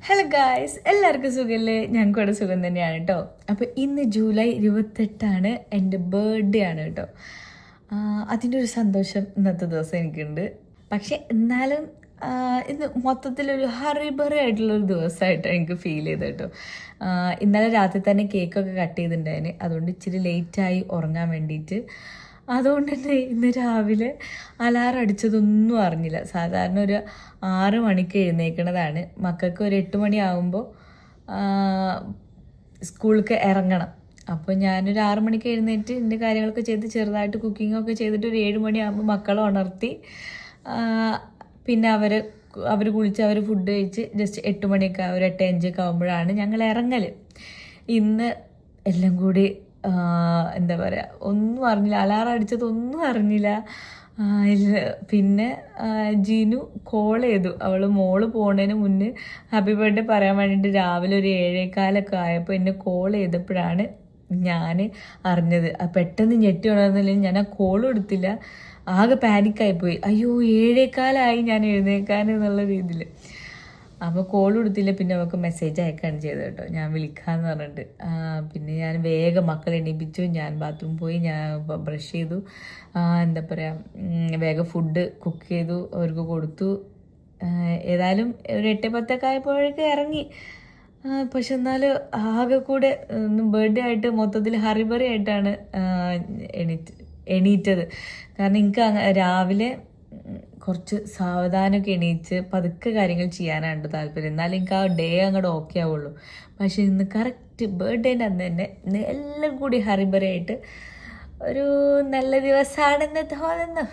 Hello guys, എല്ലാവർക്കും സുഖമല്ലേ? ഞങ്ങൾക്ക് ഇവിടെ സുഖം തന്നെയാണ് കേട്ടോ. അപ്പോൾ ഇന്ന് ജൂലൈ 28 എൻ്റെ ബർത്ത്ഡേ ആണ് കേട്ടോ. അതിൻ്റെ ഒരു സന്തോഷം ഇന്നത്തെ ദിവസം എനിക്കുണ്ട്. പക്ഷെ എന്നാലും ഇന്ന് മൊത്തത്തിലൊരു ഹറിബറി ആയിട്ടുള്ളൊരു ദിവസമായിട്ട് എനിക്ക് ഫീൽ ചെയ്ത് കേട്ടോ. ഇന്നലെ രാത്രി തന്നെ കേക്കൊക്കെ കട്ട് ചെയ്തിട്ടുണ്ടായിന്, അതുകൊണ്ട് ഇച്ചിരി ലേറ്റായി ഉറങ്ങാൻ വേണ്ടിയിട്ട്. അതുകൊണ്ട് തന്നെ ഇന്ന് രാവിലെ അലാറം അടിച്ചതൊന്നും അറിഞ്ഞില്ല. സാധാരണ ഒരു 6 മണിക്ക് എഴുന്നേൽക്കുന്നതാണ്. മക്കൾക്ക് ഒരു 8 മണിയാകുമ്പോൾ സ്കൂളിലേക്ക് ഇറങ്ങണം. അപ്പോൾ ഞാനൊരു 6 മണിക്ക് എഴുന്നേറ്റ് എൻ്റെ കാര്യങ്ങളൊക്കെ ചെയ്ത് ചെറുതായിട്ട് കുക്കിങ്ങൊക്കെ ചെയ്തിട്ട് ഒരു 7 മണിയാകുമ്പോൾ മക്കളെ ഉണർത്തി, പിന്നെ അവർ കുളിച്ച് അവർ ഫുഡ് കഴിച്ച് ജസ്റ്റ് 8 മണിയൊക്കെ ഒരു 8:05 ആകുമ്പോഴാണ് ഞങ്ങൾ ഇറങ്ങൽ. ഇന്ന് എല്ലാം കൂടി എന്താ പറയുക, ഒന്നും അറിഞ്ഞില്ല. അലാറം അടിച്ചതൊന്നും അറിഞ്ഞില്ല. പിന്നെ ജീനു കോൾ ചെയ്തു. അവൾ മോള് പോണതിന് മുന്നേ ഹാപ്പി ബർത്ത്ഡേ പറയാൻ വേണ്ടിയിട്ട് രാവിലെ ഒരു 7:15 ആയപ്പോൾ എന്നെ കോൾ ചെയ്തപ്പോഴാണ് ഞാൻ അറിഞ്ഞത്. പെട്ടെന്ന് ഞെട്ടി ഉണർന്നില്ലെങ്കിൽ ഞാൻ ആ കോളും എടുത്തില്ല. ആകെ പാനിക്കായിപ്പോയി. അയ്യോ 7:15 ഞാൻ എഴുന്നേക്കാൻ എന്നുള്ള രീതിയിൽ. അപ്പോൾ കോൾ കൊടുത്തില്ല. പിന്നെ അവൾക്ക് മെസ്സേജ് അയക്കുകയാണ് ചെയ്തത് കേട്ടോ, ഞാൻ വിളിക്കാമെന്ന് പറഞ്ഞിട്ട്. പിന്നെ ഞാൻ വേഗം മക്കളെ എണീപ്പിച്ചു. ഞാൻ ബാത്റൂമിൽ പോയി, ഞാൻ ബ്രഷ് ചെയ്തു, എന്താ പറയുക, വേഗം ഫുഡ് കുക്ക് ചെയ്തു, അവർക്ക് കൊടുത്തു. ഏതായാലും ഒരു 8:10 ആയപ്പോഴേക്ക് ഇറങ്ങി. പക്ഷെ എന്നാൽ ആകെ കൂടെ ബർത്ത്ഡേ ആയിട്ട് മൊത്തത്തിൽ ഹറിബറി ആയിട്ടാണ് എണീറ്റത്. കാരണം എനിക്ക് രാവിലെ കുറച്ച് സാവധാനമൊക്കെ എണീച്ച് പതുക്കെ കാര്യങ്ങൾ ചെയ്യാനാണ് താല്പര്യം. എന്നാലും എനിക്ക് ആ ഡേ അങ്ങോട്ട് ഓക്കെ ആവുള്ളൂ. പക്ഷെ ഇന്ന് കറക്റ്റ് ബർത്ത്ഡേൻ്റെ അന്ന് തന്നെ ഇന്ന് എല്ലാം കൂടി ഹറിബറി ആയിട്ട് ഒരു നല്ല ദിവസമാണെന്ന് തോന്നുന്നു.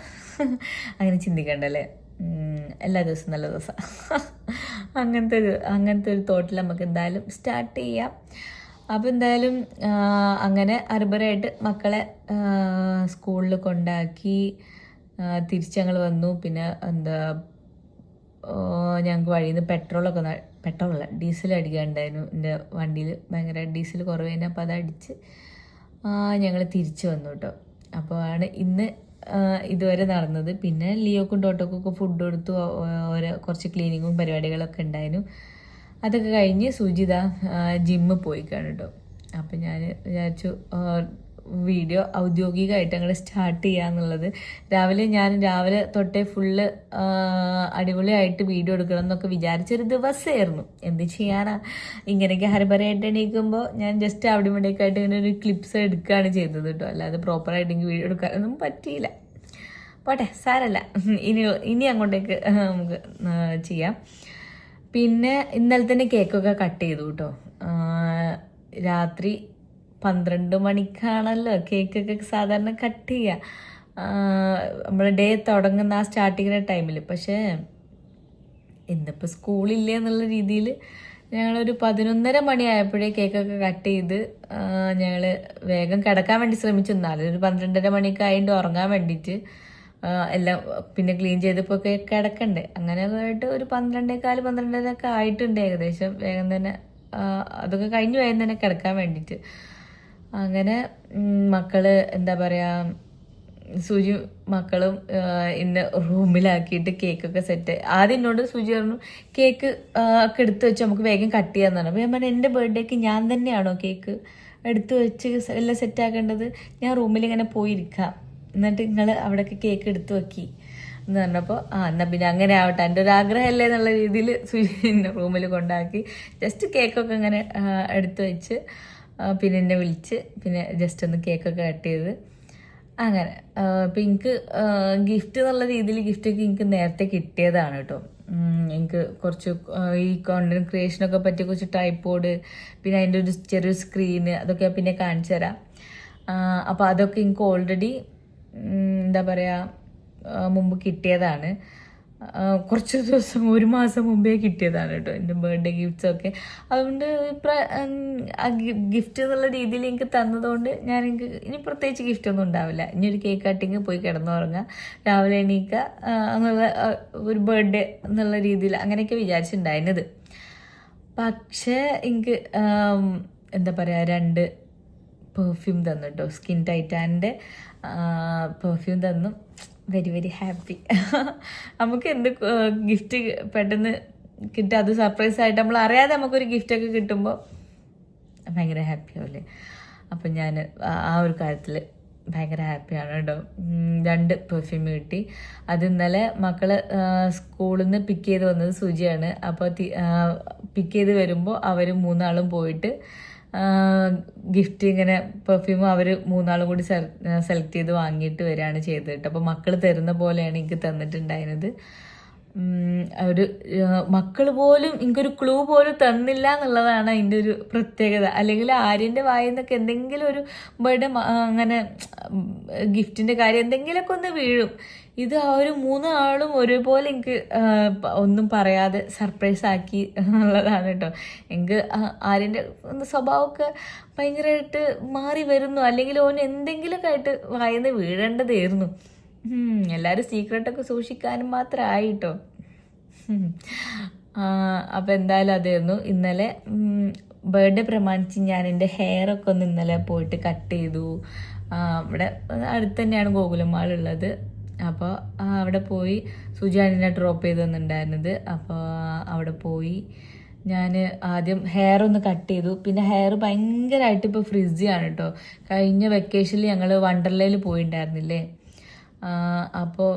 അങ്ങനെ ചിന്തിക്കണ്ടല്ലേ, എല്ലാ ദിവസവും നല്ല ദിവസം. അങ്ങനത്തെ ഒരു തോട്ടിൽ നമുക്ക് എന്തായാലും സ്റ്റാർട്ട് ചെയ്യാം. അപ്പോൾ എന്തായാലും അങ്ങനെ ഹറിബറിയായിട്ട് മക്കളെ സ്കൂളിൽ കൊണ്ടാക്കി തിരിച്ച് ഞങ്ങൾ വന്നു. പിന്നെ ഞങ്ങൾക്ക് വഴിയിൽ നിന്ന് പെട്രോളല്ല ഡീസൽ അടിക്കാനുണ്ടായിരുന്നു. എൻ്റെ വണ്ടിയിൽ ഭയങ്കര ഡീസൽ കുറവേനെ. അപ്പോൾ അതടിച്ച് ഞങ്ങൾ തിരിച്ച് വന്നു കേട്ടോ. അപ്പോൾ ആണ് ഇന്ന് ഇതുവരെ നടന്നത്. പിന്നെ ലിയോക്കും ടോട്ടോക്കൊക്കെ ഫുഡ് കൊടുത്തു, കുറച്ച് ക്ലീനിങ്ങും പരിപാടികളൊക്കെ ഉണ്ടായിരുന്നു. അതൊക്കെ കഴിഞ്ഞ് സുജിത ജിമ്മിൽ പോയിക്കാണ് കേട്ടോ. അപ്പം ഞാൻ വിചാരിച്ചു വീഡിയോ ഔദ്യോഗികമായിട്ട് അങ്ങനെ സ്റ്റാർട്ട് ചെയ്യാന്നുള്ളത്. രാവിലെ തൊട്ടേ ഫുള്ള് അടിപൊളിയായിട്ട് വീഡിയോ എടുക്കണം എന്നൊക്കെ വിചാരിച്ചൊരു ദിവസമായിരുന്നു. എന്ത് ചെയ്യാനാ, ഇങ്ങനെയൊക്കെ ഹരിബറിയായിട്ട് എണീക്കുമ്പോൾ ഞാൻ ജസ്റ്റ് അവിടെ ഇവിടെയൊക്കെ ആയിട്ട് ഇങ്ങനെ ഒരു ക്ലിപ്സ് എടുക്കുകയാണ് ചെയ്തത് കേട്ടോ. അല്ലാതെ പ്രോപ്പറായിട്ട് എനിക്ക് വീഡിയോ എടുക്കാനൊന്നും പറ്റിയില്ല. പോട്ടെ, സാരല്ല, ഇനി അങ്ങോട്ടേക്ക് നമുക്ക് ചെയ്യാം. പിന്നെ ഇന്നലെ തന്നെ കേക്കൊക്കെ കട്ട് ചെയ്തു കേട്ടോ. രാത്രി 12 മണിക്കാണല്ലോ കേക്കൊക്കെ സാധാരണ കട്ട് ചെയ്യുക, നമ്മൾ ഡേ തുടങ്ങുന്ന ആ സ്റ്റാർട്ടിങ്ങിൻ്റെ ടൈമിൽ. പക്ഷേ ഇന്നിപ്പോൾ സ്കൂളില്ല എന്നുള്ള രീതിയിൽ ഞങ്ങളൊരു 11:30 മണിയായപ്പോഴേ കേക്കൊക്കെ കട്ട് ചെയ്ത് ഞങ്ങൾ വേഗം കിടക്കാൻ വേണ്ടി ശ്രമിച്ചു. എന്നാലും ഒരു 12:30 മണിക്ക് ആയിട്ട് ഉറങ്ങാൻ വേണ്ടിയിട്ട് എല്ലാം പിന്നെ ക്ലീൻ ചെയ്തപ്പോൾ ഒക്കെ കിടക്കണ്ടേ. അങ്ങനെ ആയിട്ട് ഒരു 12:15 12:30 ആയിട്ടുണ്ട് ഏകദേശം. വേഗം തന്നെ അതൊക്കെ കഴിഞ്ഞ് വേഗം തന്നെ കിടക്കാൻ വേണ്ടിയിട്ട്. അങ്ങനെ മക്കള് എന്താ പറയുക, സുജി മക്കളും ഇന്ന് റൂമിലാക്കിയിട്ട് കേക്കൊക്കെ സെറ്റ്. ആദ്യം എന്നോട് സുജി പറഞ്ഞു കേക്ക് ഒക്കെ എടുത്തു വെച്ച് നമുക്ക് വേഗം കട്ട് ചെയ്യാന്ന് പറഞ്ഞു. അപ്പോൾ ഞാൻ പറഞ്ഞു എൻ്റെ ബർത്ത്ഡേക്ക് ഞാൻ തന്നെയാണോ കേക്ക് എടുത്തു വെച്ച് എല്ലാം സെറ്റാക്കേണ്ടത്? ഞാൻ റൂമിലിങ്ങനെ പോയിരിക്കാം, എന്നിട്ട് നിങ്ങൾ അവിടെയൊക്കെ കേക്ക് എടുത്തു വെക്കി എന്ന് പറഞ്ഞപ്പോൾ എന്നാൽ പിന്നെ അങ്ങനെ ആവട്ടെ, എൻ്റെ ഒരു ആഗ്രഹമല്ലേ എന്നുള്ള രീതിയിൽ സുജി റൂമിൽ കൊണ്ടാക്കി ജസ്റ്റ് കേക്കൊക്കെ ഇങ്ങനെ എടുത്തു വെച്ച് പിന്നെ എന്നെ വിളിച്ച് പിന്നെ ജസ്റ്റ് ഒന്ന് കേക്കൊക്കെ കട്ട് ചെയ്ത് അങ്ങനെ. അപ്പം എനിക്ക് ഗിഫ്റ്റ് എന്നുള്ള രീതിയിൽ ഗിഫ്റ്റൊക്കെ എനിക്ക് നേരത്തെ കിട്ടിയതാണ് കേട്ടോ. എനിക്ക് കുറച്ച് ഈ കോണ്ടന്റ് ക്രിയേഷനൊക്കെ പറ്റിയ കുറച്ച് ട്രൈപോഡ്, പിന്നെ അതിൻ്റെ ഒരു ചെറിയൊരു സ്ക്രീന്, അതൊക്കെ പിന്നെ കാണിച്ചു തരാം. അപ്പോൾ അതൊക്കെ എനിക്ക് ഓൾറെഡി എന്താ പറയുക മുമ്പ് കിട്ടിയതാണ്. കുറച്ച് ദിവസം, 1 മാസം മുമ്പേ കിട്ടിയതാണ് കേട്ടോ എൻ്റെ ബർത്ത്ഡേ ഗിഫ്റ്റ്സൊക്കെ. അതുകൊണ്ട് ഗിഫ്റ്റ് എന്നുള്ള രീതിയിൽ എനിക്ക് തന്നതുകൊണ്ട് എനിക്ക് ഇനി പ്രത്യേകിച്ച് ഗിഫ്റ്റൊന്നും ഉണ്ടാവില്ല. ഇനി ഒരു കേക്ക് കട്ടിങ്, പോയി കിടന്നുറങ്ങുക, രാവിലെ എണീക്കുക എന്നുള്ള ഒരു ബർത്ത്ഡേ എന്നുള്ള രീതിയിൽ അങ്ങനെയൊക്കെ വിചാരിച്ചിട്ടുണ്ടായിരുന്നത്. പക്ഷേ എനിക്ക് എന്താ പറയുക, 2 പെർഫ്യൂം തന്നു കേട്ടോ. സ്കിൻ ടൈറ്റാൻ്റെ പെർഫ്യൂം തന്നു. Very very happy. നമുക്ക് എന്ത് ഗിഫ്റ്റ് പെട്ടെന്ന് കിട്ടുക, അത് സർപ്രൈസ് ആയിട്ട് നമ്മൾ അറിയാതെ നമുക്കൊരു ഗിഫ്റ്റൊക്കെ കിട്ടുമ്പോൾ ഭയങ്കര ഹാപ്പി ആവില്ലേ. അപ്പം ഞാൻ ആ ഒരു കാര്യത്തിൽ ഭയങ്കര ഹാപ്പിയാണ് കേട്ടോ. 2 പെർഫ്യൂം കിട്ടി. അത് ഇന്നലെ മക്കള് സ്കൂളിൽ നിന്ന് പിക്ക് ചെയ്ത് വന്നത് സുജിയാണ്. അപ്പോൾ പിക്ക് ചെയ്ത് വരുമ്പോൾ അവർ 3 ആളും പോയിട്ട് ഗിഫ്റ്റ് ഇങ്ങനെ പെർഫ്യൂം അവർ 3 ആളും കൂടി സെലക്ട് ചെയ്ത് വാങ്ങിയിട്ട് വരികയാണ് ചെയ്തത് കേട്ടോ. അപ്പോൾ മക്കൾ തരുന്ന പോലെയാണ് എനിക്ക് തന്നിട്ടുണ്ടായിരുന്നത്. ഒരു മക്കൾ പോലും എനിക്കൊരു ക്ലൂ പോലും തന്നില്ല എന്നുള്ളതാണ് അതിൻ്റെ ഒരു പ്രത്യേകത. അല്ലെങ്കിൽ ആര്യൻ്റെ വായിൽ നിന്നൊക്കെ എന്തെങ്കിലും ഒരു ബർത്ത്ഡേ അങ്ങനെ ഗിഫ്റ്റിൻ്റെ കാര്യം എന്തെങ്കിലുമൊക്കെ ഒന്ന് വീഴും. ഇത് ആ ഒരു 3 ആളും ഒരുപോലെ എനിക്ക് ഒന്നും പറയാതെ സർപ്രൈസ് ആക്കി എന്നുള്ളതാണ് കേട്ടോ. എനിക്ക് ആര്യൻ്റെ സ്വഭാവമൊക്കെ ഭയങ്കരമായിട്ട് മാറി വരുന്നു, അല്ലെങ്കിൽ ഓന് എന്തെങ്കിലുമൊക്കെ ആയിട്ട് വായന്ന് വീഴേണ്ടതായിരുന്നു. എല്ലാവരും സീക്രട്ടൊക്കെ സൂക്ഷിക്കാനും മാത്രമായി കേട്ടോ. അപ്പം എന്തായാലും അതായിരുന്നു. ഇന്നലെ ബർത്ത്ഡേ പ്രമാണിച്ച് ഞാൻ എൻ്റെ ഹെയറൊക്കെ ഒന്ന് ഇന്നലെ പോയിട്ട് കട്ട് ചെയ്തു. ഇവിടെ അടുത്ത് തന്നെയാണ് ഗോകുലം മാൾ ഉള്ളത്. അപ്പോൾ അവിടെ പോയി സുജാനിനെ ഡ്രോപ്പ് ചെയ്ത് തന്നിട്ടുണ്ടായിരുന്നത്. അപ്പോൾ അവിടെ പോയി ഞാൻ ആദ്യം ഹെയർ ഒന്ന് കട്ട് ചെയ്തു. പിന്നെ ഹെയർ ഭയങ്കരമായിട്ട് ഇപ്പോൾ ഫ്രിസിയാണ് കേട്ടോ. കഴിഞ്ഞ വെക്കേഷനിൽ ഞങ്ങൾ വണ്ടർലയിൽ പോയിട്ടുണ്ടായിരുന്നില്ലേ, അപ്പോൾ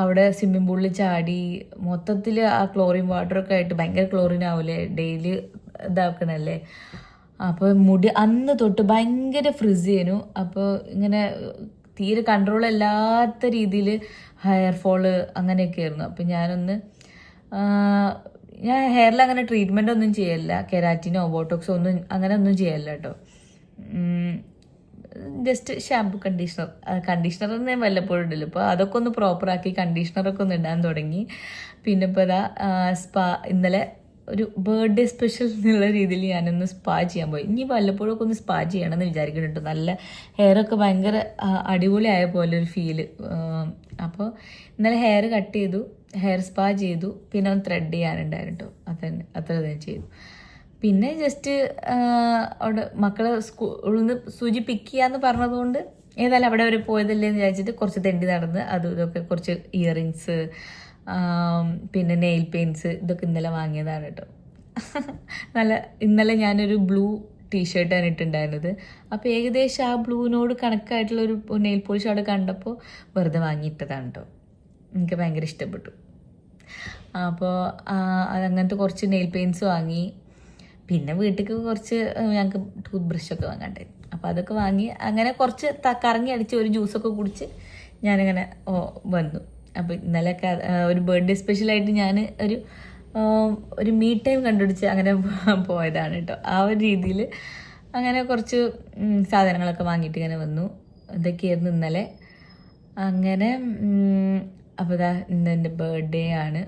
അവിടെ സ്വിമ്മിംഗ് പൂളിൽ ചാടി മൊത്തത്തിൽ ആ ക്ലോറിൻ വാട്ടറൊക്കെ ആയിട്ട് ഭയങ്കര ക്ലോറിൻ ആവില്ലേ, ഡെയിലി ഇതാക്കണല്ലേ. അപ്പോൾ മുടി അന്ന് തൊട്ട് ഭയങ്കര ഫ്രിസ് ചെയ്യുന്നു. അപ്പോൾ ഇങ്ങനെ തീരെ കൺട്രോൾ അല്ലാത്ത രീതിയിൽ ഹെയർ ഫോള് അങ്ങനെയൊക്കെ ആയിരുന്നു. അപ്പം ഞാൻ ഹെയറിൽ അങ്ങനെ ട്രീറ്റ്മെൻ്റ് ഒന്നും ചെയ്യല്ല, കെരാറ്റിനോ ബോട്ടോക്സോ ഒന്നും അങ്ങനെ ഒന്നും ചെയ്യല്ല കേട്ടോ. ജസ്റ്റ് ഷാമ്പു കണ്ടീഷണർ ഞാൻ വല്ലപ്പോഴും ഇടല്ലോ. ഇപ്പോൾ അതൊക്കെ ഒന്ന് പ്രോപ്പറാക്കി കണ്ടീഷണറൊക്കെ ഒന്ന് ഇടാൻ തുടങ്ങി. പിന്നെ ഇപ്പോൾ ഇന്നലെ ഒരു ബർത്ത്ഡേ സ്പെഷ്യൽ എന്നുള്ള രീതിയിൽ ഞാനൊന്ന് സ്പാ ചെയ്യാൻ പോയി. ഇനി വല്ലപ്പോഴൊക്കെ ഒന്ന് സ്പാ ചെയ്യണമെന്ന് വിചാരിക്കുന്നുണ്ട്. നല്ല ഹെയറൊക്കെ ഭയങ്കര അടിപൊളിയായ പോലെ ഒരു ഫീല്. അപ്പോൾ ഇന്നലെ ഹെയർ കട്ട് ചെയ്തു, ഹെയർ സ്പാ ചെയ്തു, പിന്നെ ഒന്ന് ത്രെഡ് ചെയ്യാനുണ്ടായിരുന്നു കേട്ടോ. അത്ര തന്നെ ചെയ്തു. പിന്നെ ജസ്റ്റ് അവിടെ മക്കളെ സ്കൂളിൽ നിന്ന് സൂചി പിക്ക് ചെയ്യാന്ന് പറഞ്ഞതുകൊണ്ട് ഏതായാലും അവിടെ വരെ പോയതല്ലേ എന്ന് വിചാരിച്ചിട്ട് കുറച്ച് തെണ്ടി നടന്ന് അതും ഇതൊക്കെ കുറച്ച് ഇയറിങ്സ്, പിന്നെ നെയിൽ പെയിൻറ്റ്സ് ഇതൊക്കെ ഇന്നലെ വാങ്ങിയതാണ് കേട്ടോ. ഇന്നലെ ഞാനൊരു ബ്ലൂ ടീഷർട്ടാണ് ഇട്ടുണ്ടായിരുന്നത്. അപ്പോൾ ഏകദേശം ആ ബ്ലൂവിനോട് കണക്കായിട്ടുള്ളൊരു നെയിൽ പോളിഷ് അവിടെ കണ്ടപ്പോൾ വെറുതെ വാങ്ങിയിട്ടതാണ് കേട്ടോ. എനിക്ക് ഭയങ്കര ഇഷ്ടപ്പെട്ടു. അപ്പോൾ അതങ്ങനത്തെ കുറച്ച് നെയിൽ പെയിൻറ്റ്സ് വാങ്ങി. പിന്നെ വീട്ടിലേക്ക് കുറച്ച് ഞങ്ങൾക്ക് ടൂത്ത് ബ്രഷൊക്കെ വാങ്ങാണ്ടായിരുന്നു. അപ്പോൾ അതൊക്കെ വാങ്ങി അങ്ങനെ കുറച്ച് കറങ്ങി അടിച്ച് ഒരു ജ്യൂസൊക്കെ കുടിച്ച് ഞാനിങ്ങനെ വന്നു. അപ്പോൾ ഇന്നലെയൊക്കെ ഒരു ബർത്ത്ഡേ സ്പെഷ്യലായിട്ട് ഞാൻ ഒരു മീ ടൈം കണ്ടുപിടിച്ച് അങ്ങനെ പോയതാണ് കേട്ടോ. ആ ഒരു രീതിയിൽ അങ്ങനെ കുറച്ച് സാധനങ്ങളൊക്കെ വാങ്ങിയിട്ട് ഇങ്ങനെ വന്നു. ഇതൊക്കെയായിരുന്നു ഇന്നലെ. അങ്ങനെ അപ്പോൾ ഇന്ന് എൻ്റെ ബർത്ത്ഡേ ആണ്.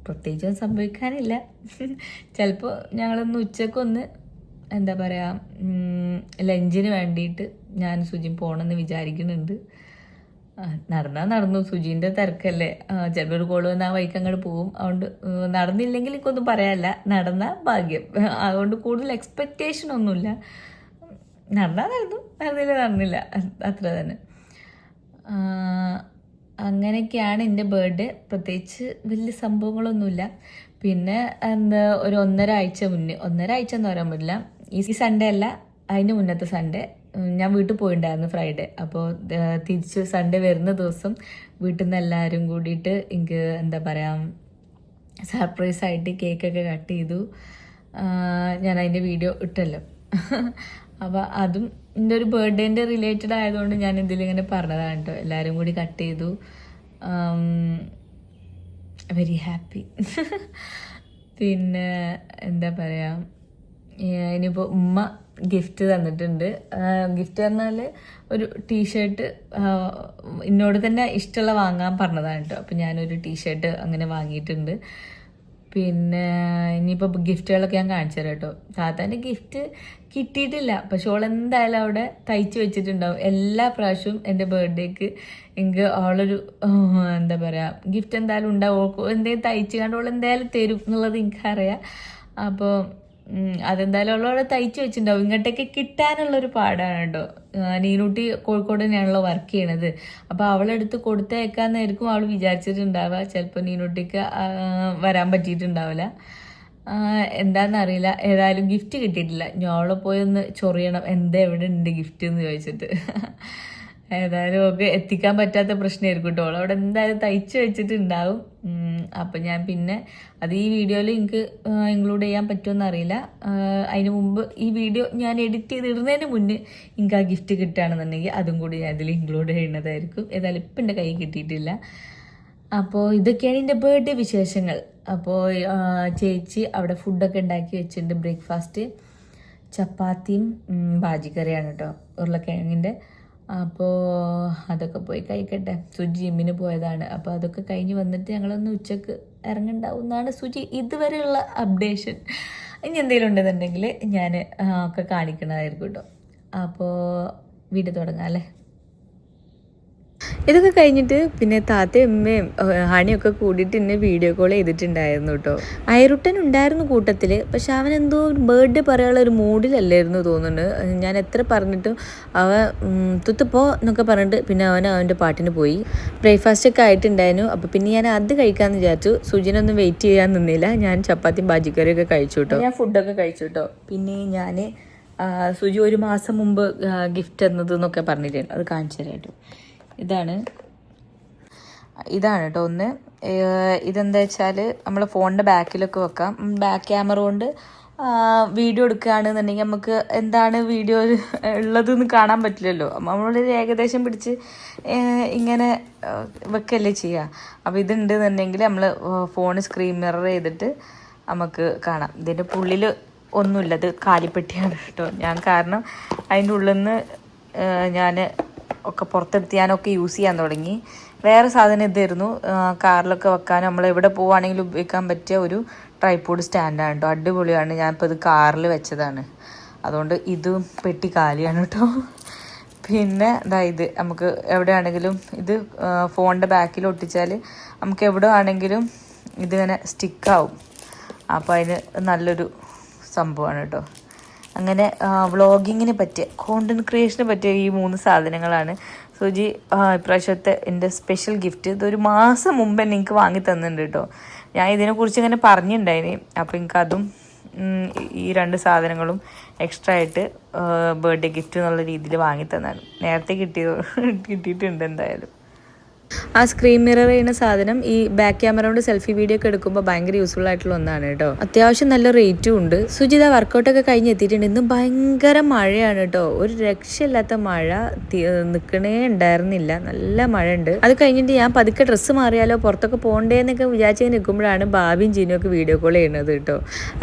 പ്രത്യേകിച്ചൊന്നും സംഭവിക്കാനില്ല. ചിലപ്പോൾ ഞങ്ങളൊന്ന് ഉച്ചക്കൊന്ന് എന്താ പറയുക ലഞ്ചിന് വേണ്ടിയിട്ട് ഞാൻ സുജി പോകണമെന്ന് വിചാരിക്കുന്നുണ്ട്. നടന്നു. സുജീൻ്റെ തിരക്കല്ലേ, ചിലപ്പോൾ ഒരു കോള് വന്ന് ആ വഴിക്ക് അങ്ങോട്ട് പോവും. അതുകൊണ്ട് നടന്നില്ലെങ്കിൽ എനിക്കൊന്നും പറയാനില്ല, നടന്ന ഭാഗ്യം. അതുകൊണ്ട് കൂടുതൽ എക്സ്പെക്റ്റേഷൻ ഒന്നുമില്ല. നടന്നില്ല അത്ര തന്നെ. അങ്ങനെയൊക്കെയാണ് എൻ്റെ ബർത്ത്ഡേ. പ്രത്യേകിച്ച് വലിയ സംഭവങ്ങളൊന്നുമില്ല. പിന്നെ ഒരു 1.5 ആഴ്ച മുന്നേ, 1.5 ആഴ്ച എന്ന് പറയാൻ പറ്റില്ല, ഈ സൺഡേ അല്ല അതിന് മുന്നത്തെ സൺഡേ ഞാൻ വീട്ടിൽ പോയിട്ടുണ്ടായിരുന്നു ഫ്രൈഡേ. അപ്പോൾ തിരിച്ച് സൺഡേ വരുന്ന ദിവസം വീട്ടിൽ നിന്ന് എല്ലാവരും കൂടിയിട്ട് എനിക്ക് എന്താ പറയുക സർപ്രൈസായിട്ട് കേക്കൊക്കെ കട്ട് ചെയ്തു. ഞാൻ അതിൻ്റെ വീഡിയോ ഇട്ടല്ലോ. അപ്പോൾ അതും എൻ്റെ ഒരു ബർത്ത്ഡേൻ്റെ റിലേറ്റഡ് ആയതുകൊണ്ട് ഞാൻ ഇതിലിങ്ങനെ പറഞ്ഞതാണ് കേട്ടോ. എല്ലാവരും കൂടി കട്ട് ചെയ്തു. Very happy. പിന്നെ എന്താ പറയുക, ഇനിയിപ്പോൾ ഉമ്മ ഗിഫ്റ്റ് തന്നിട്ടുണ്ട്. ഗിഫ്റ്റ് പറഞ്ഞാൽ ഒരു ടീഷർട്ട് എന്നോട് തന്നെ ഇഷ്ടമുള്ള വാങ്ങാൻ പറഞ്ഞതാണ് കേട്ടോ. അപ്പോൾ ഞാനൊരു ടീഷർട്ട് അങ്ങനെ വാങ്ങിയിട്ടുണ്ട്. പിന്നെ ഇനിയിപ്പോൾ ഗിഫ്റ്റുകളൊക്കെ ഞാൻ കാണിച്ചു തരാം കേട്ടോ. താത്താൻ്റെ ഗിഫ്റ്റ് കിട്ടിയിട്ടില്ല, പക്ഷെ ഓൾ എന്തായാലും അവിടെ തയ്ച്ച് വെച്ചിട്ടുണ്ടാവും. എല്ലാ പ്രാവശ്യവും എൻ്റെ ബർത്ത്ഡേക്ക് എനിക്ക് അവളൊരു എന്താ പറയുക ഗിഫ്റ്റ് എന്തായാലും ഉണ്ടാവും. എന്തെങ്കിലും തയ്ച്ച് കണ്ട് ഓൾ എന്തായാലും തരും എന്നുള്ളത് എനിക്കറിയാം. അപ്പോൾ അതെന്തായാലും അവളവിടെ തയ്ച്ച് വെച്ചിട്ടുണ്ടാവും. ഇങ്ങോട്ടേക്ക് കിട്ടാനുള്ളൊരു പാടാണ് കേട്ടോ. നീനൂട്ടി കോഴിക്കോട് തന്നെയാണല്ലോ വർക്ക് ചെയ്യണത്. അപ്പോൾ അവളെടുത്ത് കൊടുത്തയക്കാന്നായിരിക്കും അവൾ വിചാരിച്ചിട്ടുണ്ടാവുക. ചിലപ്പോൾ നീനൂട്ടിക്ക് വരാൻ പറ്റിയിട്ടുണ്ടാവില്ല, എന്താണെന്നറിയില്ല. ഏതായാലും ഗിഫ്റ്റ് കിട്ടിയിട്ടില്ല. ഞോളെ പോയി ഒന്ന് ചൊറിയണം, എന്താ എവിടെ ഉണ്ട് ഗിഫ്റ്റ് എന്ന് ചോദിച്ചിട്ട്. ഏതായാലും ഒക്കെ എത്തിക്കാൻ പറ്റാത്ത പ്രശ്നമായിരിക്കും കേട്ടോ. അവിടെ എന്തായാലും തയ്ച്ച് വെച്ചിട്ടുണ്ടാവും. അപ്പം ഞാൻ പിന്നെ അത് ഈ വീഡിയോയിൽ എനിക്ക് ഇൻക്ലൂഡ് ചെയ്യാൻ പറ്റുമെന്ന് അറിയില്ല. അതിന് മുമ്പ് ഈ വീഡിയോ ഞാൻ എഡിറ്റ് ചെയ്തിടുന്നതിന് മുന്നേ എനിക്ക് ആ ഗിഫ്റ്റ് കിട്ടുകയാണെന്നുണ്ടെങ്കിൽ അതും കൂടി ഞാൻ ഇതിൽ ഇൻക്ലൂഡ് ചെയ്യുന്നതായിരിക്കും. ഏതായാലും ഇപ്പം എൻ്റെ കയ്യിൽ കിട്ടിയിട്ടില്ല. അപ്പോൾ ഇതൊക്കെയാണ് എൻ്റെ ബർത്ത്ഡേ വിശേഷങ്ങൾ. അപ്പോൾ ചേച്ചി അവിടെ ഫുഡൊക്കെ ഉണ്ടാക്കി വെച്ചിട്ടുണ്ട്. ബ്രേക്ക്ഫാസ്റ്റ് ചപ്പാത്തിയും ബാജിക്കറിയാണ് കേട്ടോ, ഉരുളക്കിഴങ്ങിൻ്റെ. അപ്പോൾ അതൊക്കെ പോയി കഴിക്കട്ടെ. സുജി ജിമ്മിന് പോയതാണ്. അപ്പോൾ അതൊക്കെ കഴിഞ്ഞ് വന്നിട്ട് ഞങ്ങളൊന്ന് ഉച്ചക്ക് ഇറങ്ങുന്നുണ്ടാവും എന്നാണ് സുജി ഇതുവരെയുള്ള അപ്ഡേഷൻ. ഇനി എന്തെങ്കിലും ഉണ്ടെന്നുണ്ടെങ്കിൽ ഞാൻ ഒക്കെ കാണിക്കണമായിരിക്കും കേട്ടോ. അപ്പോൾ വീഡിയോ തുടങ്ങാം അല്ലേ. ഇതൊക്കെ കഴിഞ്ഞിട്ട് പിന്നെ താത്തയും അമ്മയും ഹണിയൊക്കെ കൂടിയിട്ട് എന്നെ വീഡിയോ കോൾ ചെയ്തിട്ടുണ്ടായിരുന്നു കേട്ടോ. അയറുട്ടൻ ഉണ്ടായിരുന്നു കൂട്ടത്തിൽ, പക്ഷെ അവൻ എന്തോ ബർത്ത്ഡേ പറയാനുള്ള ഒരു മൂഡിലല്ലായിരുന്നു തോന്നുന്നുണ്ട്. ഞാൻ എത്ര പറഞ്ഞിട്ടും അവൻ തുത്തുപ്പോ എന്നൊക്കെ പറഞ്ഞിട്ട് പിന്നെ അവൻ്റെ പാട്ടിന് പോയി. ബ്രേക്ക്ഫാസ്റ്റ് ഒക്കെ ആയിട്ടുണ്ടായിരുന്നു. അപ്പോൾ പിന്നെ ഞാൻ അത് കഴിക്കാമെന്ന് വിചാരിച്ചു. സുജിനൊന്നും വെയിറ്റ് ചെയ്യാൻ നിന്നില്ല. ഞാൻ ചപ്പാത്തിയും ബാജിക്കറിയൊക്കെ കഴിച്ചു കേട്ടോ. ഞാൻ ഫുഡൊക്കെ കഴിച്ചു കേട്ടോ. പിന്നെ ഞാൻ സുജി 1 മാസം മുമ്പ് ഗിഫ്റ്റ് തന്നതെന്നൊക്കെ പറഞ്ഞിട്ടുണ്ട്. അത് കാണിച്ചു തരാം കേട്ടോ. ഇതാണ് കേട്ടോ ഒന്ന്. ഇതെന്താ വെച്ചാൽ നമ്മൾ ഫോണിൻ്റെ ബാക്കിലൊക്കെ വെക്കാം. ബാക്ക് ക്യാമറ കൊണ്ട് വീഡിയോ എടുക്കുകയാണെന്നുണ്ടെങ്കിൽ നമുക്ക് എന്താണ് വീഡിയോ ഉള്ളതെന്ന് കാണാൻ പറ്റില്ലല്ലോ. നമ്മളൊരു ഏകദേശം പിടിച്ച് ഇങ്ങനെ വെക്കല്ലേ ചെയ്യുക. അപ്പോൾ ഇതുണ്ടെന്നുണ്ടെങ്കിൽ നമ്മൾ ഫോൺ സ്ക്രീൻ മിറർ ചെയ്തിട്ട് നമുക്ക് കാണാം. ഇതിൻ്റെ ഉള്ളിൽ ഒന്നുമില്ല, അത് കാലിപ്പെട്ടിയാണ് കേട്ടോ. ഞാൻ കാരണം അതിൻ്റെ ഉള്ളിൽ നിന്ന് ഞാൻ ഒക്കെ പുറത്തെടുത്ത് ഞാനൊക്കെ യൂസ് ചെയ്യാൻ തുടങ്ങി. വേറെ സാധനം ഇതായിരുന്നു, കാറിലൊക്കെ വെക്കാൻ നമ്മൾ എവിടെ പോവുകയാണെങ്കിലും ഉപയോഗിക്കാൻ പറ്റിയ ഒരു ട്രൈപോഡ് സ്റ്റാൻഡാണ് കേട്ടോ. അടിപൊളിയാണ്. ഞാനിപ്പോൾ ഇത് കാറിൽ വെച്ചതാണ്, അതുകൊണ്ട് ഇതും പെട്ടി കാലിയാണ് കേട്ടോ. പിന്നെ ഇത് നമുക്ക് എവിടെയാണെങ്കിലും ഇത് ഫോണിൻ്റെ ബാക്കിൽ ഒട്ടിച്ചാൽ നമുക്ക് എവിടെ ആണെങ്കിലും ഇതിങ്ങനെ സ്റ്റിക്കാവും. അപ്പോൾ അതിന് നല്ലൊരു സംഭവമാണ് കേട്ടോ. അങ്ങനെ വ്ളോഗിങ്ങിന് പറ്റിയ കോണ്ടൻറ് ക്രിയേഷന് പറ്റിയ ഈ 3 സാധനങ്ങളാണ് സുജി ഇപ്രാവശ്യത്തെ എൻ്റെ സ്പെഷ്യൽ ഗിഫ്റ്റ്. ഇതൊരു മാസം മുമ്പ് തന്നെ എനിക്ക് വാങ്ങി തന്നിട്ടുണ്ട് കേട്ടോ. ഞാൻ ഇതിനെക്കുറിച്ച് ഇങ്ങനെ പറഞ്ഞിട്ടുണ്ടായിന്. അപ്പോൾ എനിക്കതും ഈ 2 സാധനങ്ങളും എക്സ്ട്രാ ആയിട്ട് ബർത്ത്ഡേ ഗിഫ്റ്റ് എന്നുള്ള രീതിയിൽ വാങ്ങി തന്നാണ്. നേരത്തെ കിട്ടിയിട്ടുണ്ട് എന്തായാലും. ആ സ്ക്രീൻ മിറർ ചെയ്യുന്ന സാധനം ഈ ബാക്ക് ക്യാമറ കൊണ്ട് സെൽഫി വീഡിയോ ഒക്കെ എടുക്കുമ്പോൾ ഭയങ്കര യൂസ്ഫുൾ ആയിട്ടുള്ള ഒന്നാണ് കേട്ടോ. അത്യാവശ്യം നല്ല റേറ്റും ഉണ്ട്. സുജിത വർക്കൗട്ടൊക്കെ കഴിഞ്ഞ് എത്തിയിട്ടുണ്ട്. ഇന്നും ഭയങ്കര മഴയാണ് കേട്ടോ. ഒരു രക്ഷയില്ലാത്ത മഴ, നിൽക്കണേ ഉണ്ടായിരുന്നില്ല, നല്ല മഴ ഉണ്ട്. അത് കഴിഞ്ഞിട്ട് ഞാൻ പതുക്കെ ഡ്രസ്സ് മാറിയാലോ പുറത്തൊക്കെ പോകണ്ടേന്നൊക്കെ വിചാരിച്ച് നിൽക്കുമ്പോഴാണ് ബാബിയും ജീനും ഒക്കെ വീഡിയോ കോൾ ചെയ്യുന്നത് കേട്ടോ.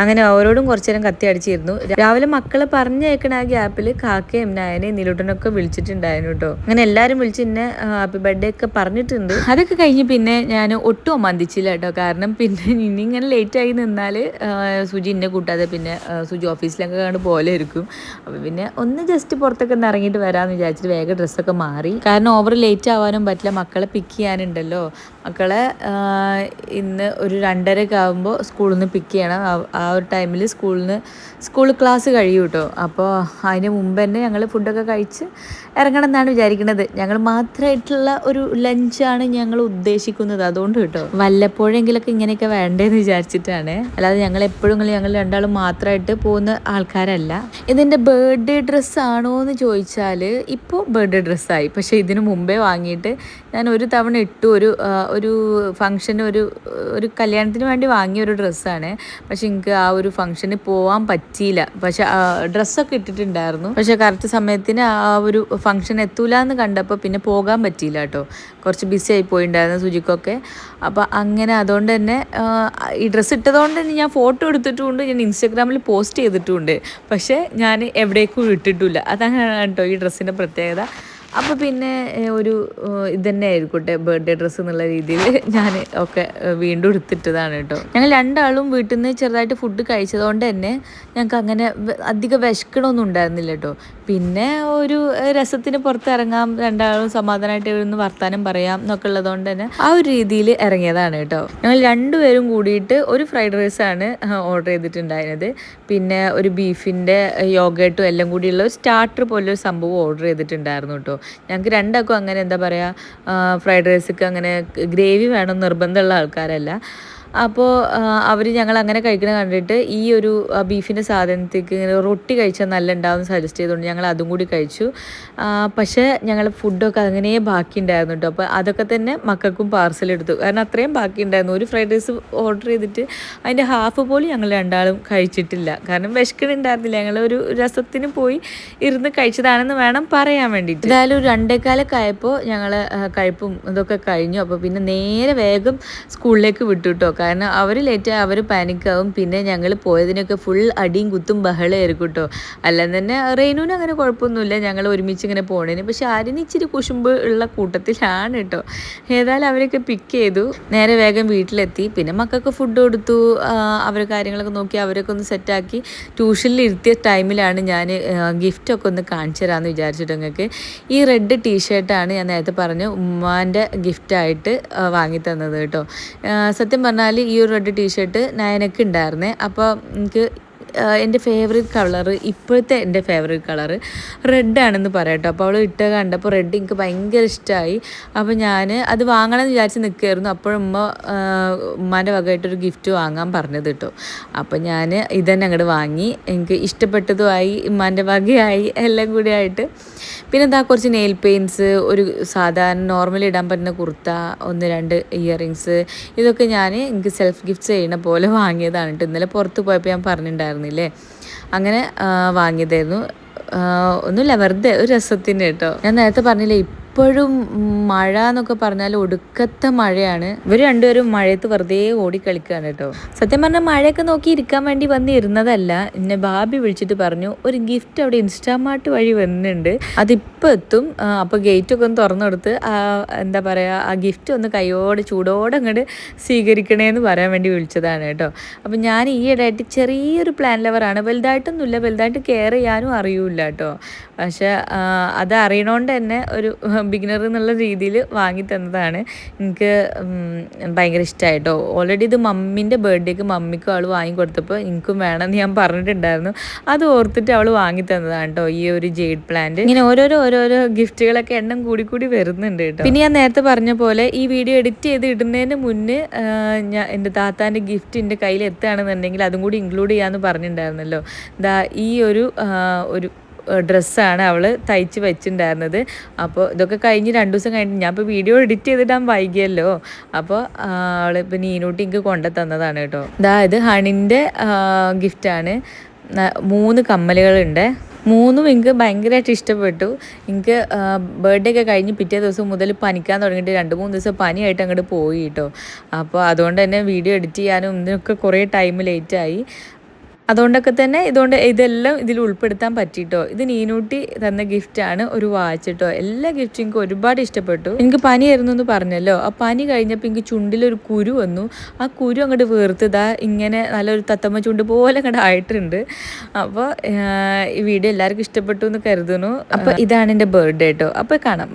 അങ്ങനെ അവരോടും കുറച്ചു നേരം കത്തി അടിച്ചിരുന്നു. രാവിലെ മക്കളെ പറഞ്ഞേക്കണ ആ ഗ്യാപ്പിൽ കാക്കയും നായനെയും നിലൂട്ടനൊക്കെ വിളിച്ചിട്ടുണ്ടായിരുന്നു കേട്ടോ. അങ്ങനെ എല്ലാവരും വിളിച്ച് എന്നെ ഹാപ്പി ബർത്ത്ഡേ ഒക്കെ പറഞ്ഞിട്ടുണ്ട്. അതൊക്കെ കഴിഞ്ഞ് പിന്നെ ഞാൻ ഒട്ടും അമന്തിച്ചില്ല കേട്ടോ. കാരണം പിന്നെ ഇനി ഇങ്ങനെ ലേറ്റായി നിന്നാൽ സുജി എന്നെ കൂട്ടാതെ പിന്നെ സുജി ഓഫീസിലൊക്കെ കണ്ട് പോലെ ഇരിക്കും. അപ്പോൾ പിന്നെ ഒന്ന് ജസ്റ്റ് പുറത്തൊക്കെ ഒന്ന് ഇറങ്ങിയിട്ട് വരാമെന്ന് വിചാരിച്ചിട്ട് വേഗം ഡ്രസ്സൊക്കെ മാറി. കാരണം ഓവർ ലേറ്റ് ആവാനും പറ്റില്ല, മക്കളെ പിക്ക് ചെയ്യാനുണ്ടല്ലോ. മക്കളെ ഇന്ന് ഒരു 2:30 ആകുമ്പോൾ സ്കൂളിൽ നിന്ന് പിക്ക് ചെയ്യണം. ആ ഒരു ടൈമിൽ സ്കൂൾ ക്ലാസ് കഴിയും കേട്ടോ. അപ്പോൾ അതിന് മുമ്പ് തന്നെ ഞങ്ങൾ ഫുഡൊക്കെ കഴിച്ച് ഇറങ്ങണം എന്നാണ് വിചാരിക്കുന്നത്. ഞങ്ങൾ മാത്രമായിട്ടുള്ള ഒരു ലഞ്ചാണ് ഞങ്ങൾ ഉദ്ദേശിക്കുന്നത്. അതുകൊണ്ട് കേട്ടോ വല്ലപ്പോഴെങ്കിലൊക്കെ ഇങ്ങനെയൊക്കെ വേണ്ടേന്ന് വിചാരിച്ചിട്ടാണ്. അല്ലാതെ ഞങ്ങൾ എപ്പോഴും ഞങ്ങൾ 2 മാത്രമായിട്ട് പോകുന്ന ആൾക്കാരല്ല. ഇതിൻ്റെ ബർത്ത്ഡേ ഡ്രസ്സാണോ എന്ന് ചോദിച്ചാൽ ഇപ്പോൾ ബർത്ത്ഡേ ഡ്രസ്സായി. പക്ഷേ ഇതിന് മുമ്പേ വാങ്ങിയിട്ട് ഞാൻ ഒരു തവണ ഇട്ടു. ഒരു ഫംഗ്ഷന് ഒരു കല്യാണത്തിന് വേണ്ടി വാങ്ങിയ ഒരു ഡ്രസ്സാണ്. പക്ഷെ എനിക്ക് ആ ഒരു ഫംഗ്ഷന് പോകാൻ പറ്റിയില്ല. പക്ഷെ ഡ്രസ്സൊക്കെ ഇട്ടിട്ടുണ്ടായിരുന്നു. പക്ഷെ കറക്റ്റ് സമയത്തിന് ആ ഒരു ഫംഗ്ഷൻ എത്തൂല എന്ന് കണ്ടപ്പോൾ പിന്നെ പോകാൻ പറ്റിയില്ല കേട്ടോ. കുറച്ച് ബിസി ആയി പോയിട്ടുണ്ടായിരുന്നു സുജിക്കൊക്കെ. അപ്പോൾ അങ്ങനെ അതുകൊണ്ട് തന്നെ ഈ ഡ്രസ്സ് ഇട്ടതുകൊണ്ട് തന്നെ ഞാൻ ഫോട്ടോ എടുത്തിട്ടുമുണ്ട്, ഞാൻ ഇൻസ്റ്റാഗ്രാമിൽ പോസ്റ്റ് ചെയ്തിട്ടുമുണ്ട്. പക്ഷേ ഞാൻ എവിടേക്കും ഇട്ടിട്ടില്ല. അതാണ് കേട്ടോ ഈ ഡ്രസ്സിൻ്റെ പ്രത്യേകത. അപ്പോൾ പിന്നെ ഒരു ഇതന്നെ ആയിരിക്കട്ടെ ബർത്ത്ഡേ ഡ്രസ്സ് എന്നുള്ള രീതിയിൽ ഞാൻ ഒക്കെ വീണ്ടും എടുത്തിട്ടതാണ് കേട്ടോ. ഞങ്ങൾ രണ്ടാളും വീട്ടിൽ നിന്ന് ചെറുതായിട്ട് ഫുഡ് കഴിച്ചതുകൊണ്ട് തന്നെ ഞങ്ങൾക്ക് അങ്ങനെ അധികം വിശക്കണമൊന്നും ഉണ്ടായിരുന്നില്ല കേട്ടോ. പിന്നെ ഒരു രസത്തിന് പുറത്തിറങ്ങാം, രണ്ടാളും സമാധാനമായിട്ട് ഇരുന്ന് വർത്താനം പറയാം എന്നൊക്കെ ഉള്ളതുകൊണ്ട് തന്നെ ആ ഒരു രീതിയിൽ ഇറങ്ങിയതാണ് കേട്ടോ. ഞങ്ങൾ രണ്ടുപേരും കൂടിയിട്ട് ഒരു ഫ്രൈഡ് റൈസാണ് ഓർഡർ ചെയ്തിട്ടുണ്ടായിരുന്നത്. പിന്നെ ഒരു ബീഫിൻ്റെ യോഗട്ടും എല്ലാം കൂടിയുള്ള ഒരു സ്റ്റാർട്ടർ പോലൊരു സംഭവം ഓർഡർ ചെയ്തിട്ടുണ്ടായിരുന്നു കേട്ടോ. ഞങ്ങൾക്ക് രണ്ടാൾക്കും അങ്ങനെ എന്താ പറയുക, ഫ്രൈഡ് റൈസൊക്കെ അങ്ങനെ ഗ്രേവി വേണം നിർബന്ധമുള്ള ആൾക്കാരല്ല. അപ്പോൾ അവർ ഞങ്ങൾ അങ്ങനെ കഴിക്കണ കണ്ടിട്ട് ഈ ഒരു ബീഫിൻ്റെ സാധനത്തേക്ക് ഇങ്ങനെ റൊട്ടി കഴിച്ചാൽ നല്ല ഉണ്ടാവും സജസ്റ്റ് ചെയ്തുകൊണ്ട് ഞങ്ങൾ അതും കൂടി കഴിച്ചു. പക്ഷേ ഞങ്ങൾ ഫുഡൊക്കെ അങ്ങനെ ബാക്കി ഉണ്ടായിരുന്നു കേട്ടോ. അപ്പോൾ അതൊക്കെ തന്നെ മക്കൾക്കും പാർസൽ എടുത്തു, കാരണം അത്രയും ബാക്കി ഉണ്ടായിരുന്നു. ഒരു ഫ്രൈഡ് റൈസ് ഓർഡർ ചെയ്തിട്ട് അതിൻ്റെ ഹാഫ് പോലും ഞങ്ങൾ രണ്ടാളും കഴിച്ചിട്ടില്ല, കാരണം വിശക്കണുണ്ടായിരുന്നില്ല. ഞങ്ങൾ ഒരു രസത്തിന് പോയി ഇരുന്ന് കഴിച്ചതാണെന്ന് വേണം പറയാൻ വേണ്ടിയിട്ട്. എന്തായാലും ഒരു 2:15 ആയപ്പോൾ ഞങ്ങൾ കഴിപ്പും ഇതൊക്കെ കഴിഞ്ഞു. അപ്പോൾ പിന്നെ നേരെ വേഗം സ്കൂളിലേക്ക് വിട്ടു കേട്ടോ. കാരണം അവർ ലേറ്റായി അവർ പാനിക്കാവും. പിന്നെ ഞങ്ങൾ പോയതിനൊക്കെ ഫുൾ അടിയും കുത്തും ബഹളമായിരിക്കും കേട്ടോ. അല്ലാതെ തന്നെ റെയിനൂന് അങ്ങനെ കുഴപ്പമൊന്നുമില്ല, ഞങ്ങൾ ഒരുമിച്ച് ഇങ്ങനെ പോണേന്. പക്ഷെ ആര്യന് ഇച്ചിരി കുശുമ്പ് ഉള്ള കൂട്ടത്തിലാണ് കേട്ടോ. ഏതായാലും അവരൊക്കെ പിക്ക് ചെയ്തു, നേരെ വേഗം വീട്ടിലെത്തി. പിന്നെ മക്കൾക്ക് ഫുഡ് കൊടുത്തു, അവർ കാര്യങ്ങളൊക്കെ നോക്കി അവരൊക്കെ ഒന്ന് സെറ്റാക്കി ട്യൂഷനിൽ ഇരുത്തിയ ടൈമിലാണ് ഞാൻ ഗിഫ്റ്റൊക്കെ ഒന്ന് കാണിച്ചു തരാമെന്ന് വിചാരിച്ചിട്ട്. നിങ്ങൾക്ക് ഈ റെഡ് ടീഷർട്ടാണ് ഞാൻ നേരത്തെ പറഞ്ഞു ഉമ്മാൻ്റെ ഗിഫ്റ്റായിട്ട് വാങ്ങി തന്നത് കേട്ടോ. സത്യം പറഞ്ഞാൽ ഈ ഒരു റെഡ് ടീഷർട്ട് നയനക്ക് ഉണ്ടായിരുന്നേ. അപ്പോൾ എനിക്ക് എൻ്റെ ഫേവറേറ്റ് കളറ്, ഇപ്പോഴത്തെ എൻ്റെ ഫേവറേറ്റ് കളറ് റെഡാണെന്ന് പറയാം കേട്ടോ. അപ്പോൾ അവൾ ഇട്ട് കണ്ടപ്പോൾ റെഡ് എനിക്ക് ഭയങ്കര ഇഷ്ടമായി. അപ്പോൾ ഞാൻ അത് വാങ്ങണമെന്ന് വിചാരിച്ച് നിൽക്കുകയായിരുന്നു. ഉമ്മാൻ്റെ വകമായിട്ടൊരു ഗിഫ്റ്റ് വാങ്ങാൻ പറഞ്ഞത് കേട്ടോ. അപ്പോൾ ഞാൻ ഇതന്നെ അങ്ങോട്ട് വാങ്ങി, എനിക്ക് ഇഷ്ടപ്പെട്ടതുമായി, ഉമ്മാൻ്റെ വകയായി, എല്ലാം കൂടി ആയിട്ട്. പിന്നെ എന്താ കുറച്ച് നെയിൽ പെയിൻറ്റ്സ്, ഒരു സാധാരണ നോർമലി ഇടാൻ പറ്റുന്ന കുർത്ത, 1-2 ഇയറിങ്സ്, ഇതൊക്കെ എനിക്ക് സെൽഫ് ഗിഫ്റ്റ് ചെയ്യുന്ന പോലെ വാങ്ങിയതാണ് കേട്ടോ. ഇന്നലെ പുറത്ത് പോയപ്പോൾ ഞാൻ പറഞ്ഞിട്ടുണ്ടായിരുന്നില്ലേ, അങ്ങനെ വാങ്ങിയതായിരുന്നു. ഒന്നുമില്ല, വെറുതെ ഒരു രസത്തിന് കേട്ടോ. ഞാൻ നേരത്തെ പറഞ്ഞില്ലേ, ഇപ്പോഴും മഴ എന്നൊക്കെ പറഞ്ഞാൽ ഒടുക്കത്തെ മഴയാണ്. ഇവർ രണ്ടുപേരും മഴയത്ത് വെറുതെ ഓടിക്കളിക്കുകയാണ് കേട്ടോ. സത്യം പറഞ്ഞാൽ മഴയൊക്കെ നോക്കി ഇരിക്കാൻ വേണ്ടി വന്നിരുന്നതല്ല. എന്നെ ഭാബി വിളിച്ചിട്ട് പറഞ്ഞു ഒരു ഗിഫ്റ്റ് അവിടെ ഇൻസ്റ്റാമാർട്ട് വഴി വന്നിട്ടുണ്ട്, അതിപ്പോൾ എത്തും, അപ്പോൾ ഗേറ്റൊക്കെ ഒന്ന് തുറന്നു കൊടുത്ത് എന്താ പറയുക, ആ ഗിഫ്റ്റ് ഒന്ന് കൈയോടെ ചൂടോടെ അങ്ങോട്ട് സ്വീകരിക്കണേന്ന് പറയാൻ വേണ്ടി വിളിച്ചതാണ് കേട്ടോ. അപ്പോൾ ഞാൻ ഈയിടെയായിട്ട് ചെറിയൊരു പ്ലാൻ ലവറാണ്, വലുതായിട്ടൊന്നുമില്ല, വലുതായിട്ട് കെയർ ചെയ്യാനും അറിയൂല കേട്ടോ. പക്ഷെ അത് അറിയണോണ്ട് തന്നെ ഒരു ബിഗിനർ എന്നുള്ള രീതിയിൽ വാങ്ങി തന്നതാണ്. എനിക്ക് ഭയങ്കര ഇഷ്ടമായിട്ടോ. ഓൾറെഡി ഇത് മമ്മിൻ്റെ ബർത്ത്ഡേക്ക് മമ്മിക്കും അവൾ വാങ്ങിക്കൊടുത്തപ്പോൾ എനിക്കും വേണമെന്ന് ഞാൻ പറഞ്ഞിട്ടുണ്ടായിരുന്നു. അത് ഓർത്തിട്ട് അവൾ വാങ്ങി തന്നതാണ് കേട്ടോ ഈ ഒരു ജെയ്ഡ് പ്ലാന്റ്. ഇങ്ങനെ ഓരോരോ ഗിഫ്റ്റുകളൊക്കെ എണ്ണം കൂടി വരുന്നുണ്ട് കേട്ടോ. പിന്നെ ഞാൻ നേരത്തെ പറഞ്ഞ പോലെ ഈ വീഡിയോ എഡിറ്റ് ചെയ്ത് ഇടുന്നതിന് മുന്നേ ഞാൻ എൻ്റെ താത്താൻ്റെ ഗിഫ്റ്റ് എൻ്റെ കയ്യിൽ എത്തുകയാണെന്നുണ്ടെങ്കിൽ അതും കൂടി ഇൻക്ലൂഡ് ചെയ്യാമെന്ന് പറഞ്ഞിട്ടുണ്ടായിരുന്നല്ലോ. ഈ ഒരു ഡ്രസ്സാണ് അവൾ തയ്ച്ച് വെച്ചിട്ടുണ്ടായിരുന്നത്. അപ്പോൾ ഇതൊക്കെ കഴിഞ്ഞ് 2 ദിവസം കഴിഞ്ഞിട്ട് ഞാൻ ഇപ്പോൾ വീഡിയോ എഡിറ്റ് ചെയ്തിടാൻ വൈകിയല്ലോ. അപ്പോൾ അവൾ ഇപ്പോൾ നീനൂട്ടി എനിക്ക് കൊണ്ടു തന്നതാണ് കേട്ടോ. ഇത് ഹണിൻ്റെ ഗിഫ്റ്റാണ്. 3 കമ്മലുകളുണ്ട്. 3ഉം എനിക്ക് ഭയങ്കരമായിട്ട് ഇഷ്ടപ്പെട്ടു. എനിക്ക് ബർത്ത്ഡേ ഒക്കെ കഴിഞ്ഞ് പിറ്റേ ദിവസം മുതൽ പനിക്കാൻ തുടങ്ങിയിട്ട് 2-3 ദിവസം പനിയായിട്ട് അങ്ങോട്ട് പോയി കേട്ടോ. അപ്പോൾ അതുകൊണ്ട് തന്നെ വീഡിയോ എഡിറ്റ് ചെയ്യാനും ഇതിനൊക്കെ കുറേ ടൈം ലേറ്റായി. അതുകൊണ്ടൊക്കെ തന്നെ ഇതെല്ലാം ഇതിൽ ഉൾപ്പെടുത്താൻ പറ്റിയിട്ടോ. ഇത് നീനൂട്ടി തന്ന ഗിഫ്റ്റാണ്, ഒരു വാച്ച് കേട്ടോ. എല്ലാ ഗിഫ്റ്റും എനിക്ക് ഒരുപാട് ഇഷ്ടപ്പെട്ടു. എനിക്ക് പനിയായിരുന്നു എന്ന് പറഞ്ഞല്ലോ, ആ പനി കഴിഞ്ഞപ്പോൾ എനിക്ക് ചുണ്ടിലൊരു കുരു വന്നു. ആ കുരു അങ്ങോട്ട് വീർത്തതാ ഇങ്ങനെ നല്ലൊരു തത്തമ്മ ചുണ്ട് പോലെ അങ്ങോട്ട് ആയിട്ടുണ്ട്. അപ്പോൾ ഈ വീഡിയോ എല്ലാവർക്കും ഇഷ്ടപ്പെട്ടു എന്ന് കരുതുന്നു. അപ്പോൾ ഇതാണ് എൻ്റെ ബർത്ത്ഡേ കേട്ടോ. അപ്പോൾ കാണാം.